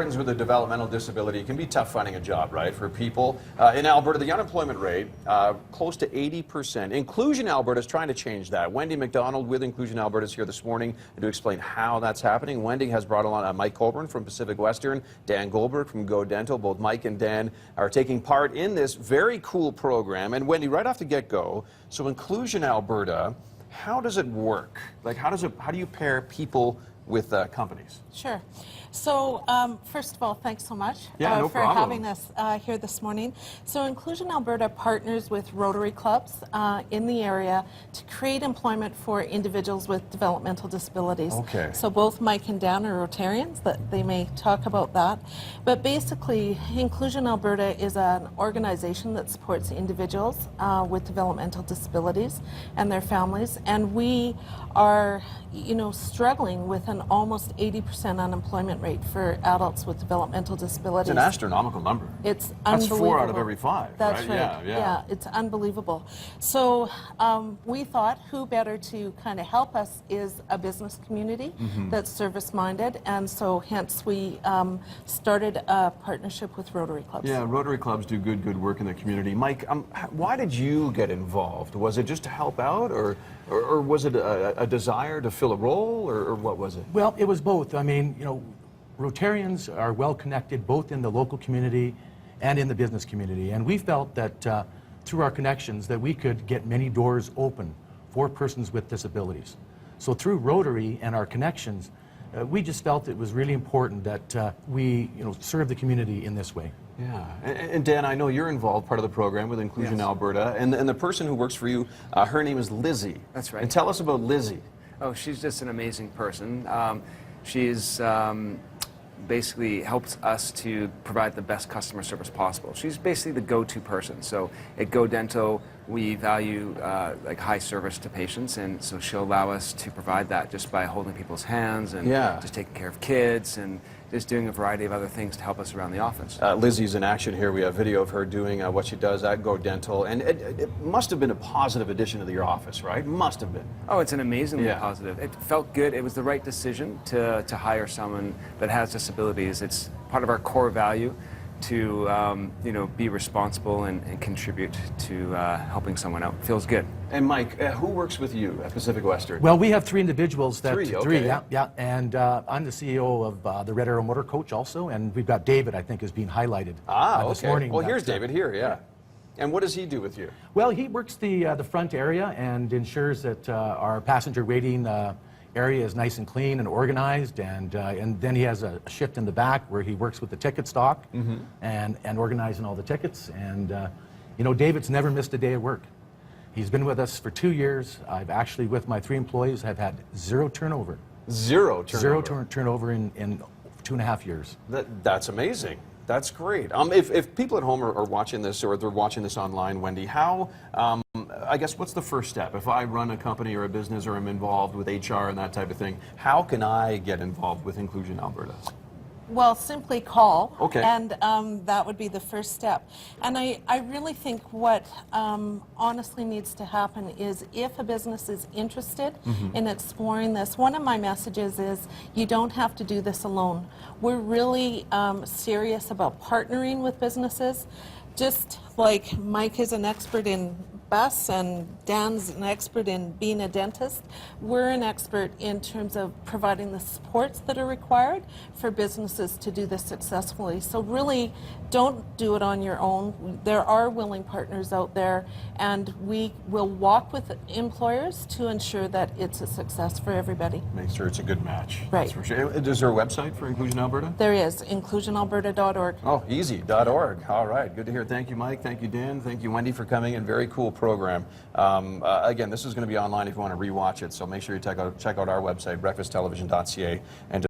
Albertans with a developmental disability, it can be tough finding a job, right, for people. In Alberta, the unemployment rate, close to 80%. Inclusion Alberta is trying to change that. Wendy McDonald with Inclusion Alberta is here this morning to explain how that's happening. Wendy has brought along Mike Colburn from Pacific Western, Dan Goldberg from Go Dental. Both Mike and Dan are taking part in this very cool program. And Wendy, right off the get-go, so Inclusion Alberta, how does it work? Like, how do you pair people with companies? Sure. So first of all, thanks so much for having us here this morning. So Inclusion Alberta partners with Rotary clubs in the area to create employment for individuals with developmental disabilities. Okay. So both Mike and Dan are Rotarians, that they may talk about that. But basically, Inclusion Alberta is an organization that supports individuals with developmental disabilities and their families. And we are, struggling with an almost 80% unemployment rate for adults with developmental disabilities. It's an astronomical number. It's That's unbelievable. 4 out of every 5. That's right. Yeah, it's unbelievable. So we thought who better to kind of help us is a business community that's service-minded, and so hence we started a partnership with Rotary clubs. Yeah, Rotary clubs do good work in the community. Mike, why did you get involved? Was it just to help out, or was it a desire to fill a role, or what was it? Well, it was both. I mean, Rotarians are well connected both in the local community and in the business community, and we felt that through our connections that we could get many doors open for persons with disabilities. So through Rotary and our connections, we just felt it was really important that we serve the community in this way. Yeah, and Dan, I know you're involved, part of the program with Inclusion Alberta, and the person who works for you, her name is Lizzie. That's right. And tell us about Lizzie. Oh, she's just an amazing person. She's basically helps us to provide the best customer service possible. She's basically the go-to person. So at Go Dental, we value like high service to patients, and so she'll allow us to provide that just by holding people's hands and just taking care of kids and just doing a variety of other things to help us around the office. Lizzie's in action here. We have video of her doing what she does at Go Dental, and it must have been a positive addition to your office, right? Must have been. Oh, it's an amazingly positive. It felt good. It was the right decision to hire someone that has disabilities. It's part of our core value to be responsible and contribute to helping someone out. Feels good. And Mike, who works with you at Pacific Western? Well, we have 3 individuals. Three, yeah. And I'm the CEO of the Red Arrow Motor Coach also, and we've got David, I think, is being highlighted this morning. Well, here's David here, yeah. And what does he do with you? Well, he works the front area and ensures that our passenger waiting area is nice and clean and organized, and then he has a shift in the back where he works with the ticket stock and organizing all the tickets. And David's never missed a day of work. He's been with us for 2 years. I've actually, with my 3 employees, have had 0 turnover. Zero turnover? 0 turnover in 2.5 years. That's amazing. That's great. If people at home are watching this, or they're watching this online, Wendy, how, I guess, what's the first step? If I run a company or a business, or I'm involved with HR and that type of thing, how can I get involved with Inclusion Alberta? Well, simply call, and that would be the first step. And I really think what honestly needs to happen is, if a business is interested in exploring this, one of my messages is you don't have to do this alone. We're really serious about partnering with businesses. Just like Mike is an expert in bus and Dan's an expert in being a dentist, we're an expert in terms of providing the supports that are required for businesses to do this successfully. So really, don't do it on your own. There are willing partners out there, and we will walk with employers to ensure that it's a success for everybody. Make sure it's a good match. Right. That's for sure. Is there a website for Inclusion Alberta? There is, inclusionalberta.org. Oh, easy, .org. All right, good to hear. Thank you, Mike. Thank you, Dan. Thank you, Wendy, for coming in. Very cool program. Again, this is going to be online if you want to rewatch it, so make sure you check out our website, breakfasttelevision.ca, and